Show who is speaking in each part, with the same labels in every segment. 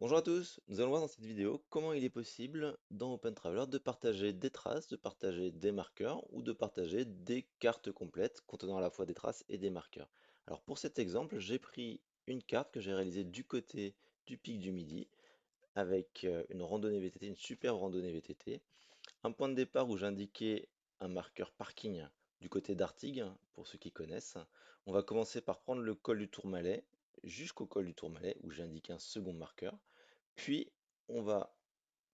Speaker 1: Bonjour à tous, nous allons voir dans cette vidéo comment il est possible dans Open Traveler de partager des traces, de partager des marqueurs ou de partager des cartes complètes contenant à la fois des traces et des marqueurs. Alors pour cet exemple, j'ai pris une carte que j'ai réalisée du côté du pic du Midi avec une randonnée VTT, une super randonnée VTT, un point de départ où j'indiquais un marqueur parking du côté d'Artigues, pour ceux qui connaissent. On va commencer par prendre le col du Tourmalet jusqu'au col du Tourmalet où j'ai indiqué un second marqueur. Puis, on va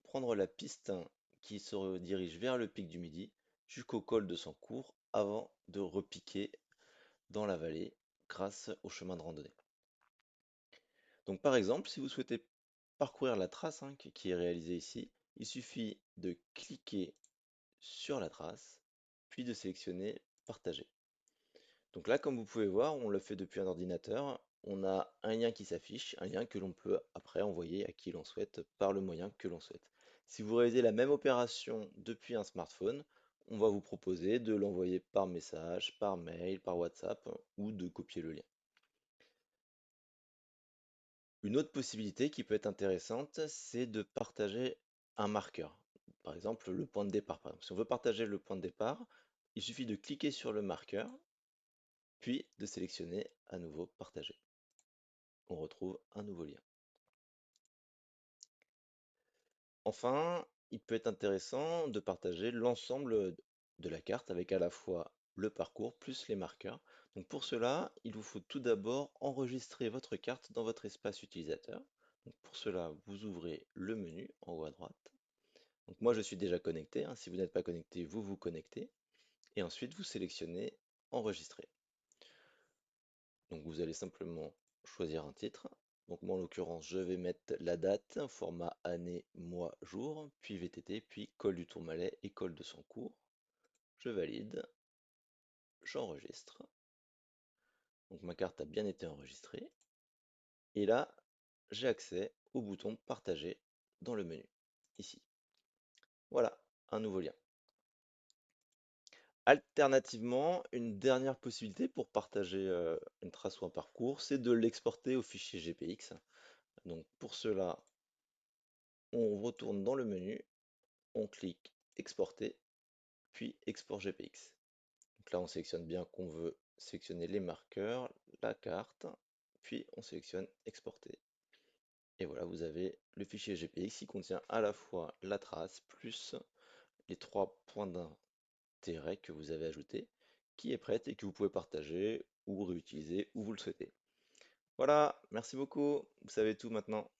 Speaker 1: prendre la piste qui se redirige vers le pic du Midi jusqu'au col de Sancourt avant de repiquer dans la vallée grâce au chemin de randonnée. Donc, par exemple, si vous souhaitez parcourir la trace qui est réalisée ici, il suffit de cliquer sur la trace, puis de sélectionner Partager. Donc là, comme vous pouvez voir, on le fait depuis un ordinateur. On a un lien qui s'affiche, un lien que l'on peut après envoyer à qui l'on souhaite par le moyen que l'on souhaite. Si vous réalisez la même opération depuis un smartphone, on va vous proposer de l'envoyer par message, par mail, par WhatsApp ou de copier le lien. Une autre possibilité qui peut être intéressante, c'est de partager un marqueur. Par exemple, le point de départ. Par exemple. Si on veut partager le point de départ, il suffit de cliquer sur le marqueur, puis de sélectionner à nouveau Partager. On retrouve un nouveau lien. Enfin, il peut être intéressant de partager l'ensemble de la carte avec à la fois le parcours plus les marqueurs. Donc pour cela, il vous faut tout d'abord enregistrer votre carte dans votre espace utilisateur. Donc pour cela, vous ouvrez le menu en haut à droite. Donc moi, je suis déjà connecté. Si vous n'êtes pas connecté, vous vous connectez. Et ensuite, vous sélectionnez Enregistrer. Donc vous allez simplement choisir un titre. Donc moi en l'occurrence je vais mettre la date, format année, mois, jour, puis VTT, puis col du Tourmalet et col de Sancourt. Je valide, j'enregistre. Donc ma carte a bien été enregistrée. Et là, j'ai accès au bouton partager dans le menu, ici. Voilà, un nouveau lien. Alternativement, une dernière possibilité pour partager une trace ou un parcours, c'est de l'exporter au fichier GPX. Donc pour cela, on retourne dans le menu, on clique exporter, puis export GPX. Donc là, on sélectionne bien qu'on veut sélectionner les marqueurs, la carte, puis on sélectionne exporter. Et voilà, vous avez le fichier GPX qui contient à la fois la trace plus les 3 points d'intérêt que vous avez ajoutés, qui est prête et que vous pouvez partager ou réutiliser où vous le souhaitez. Voilà, merci beaucoup, vous savez tout maintenant.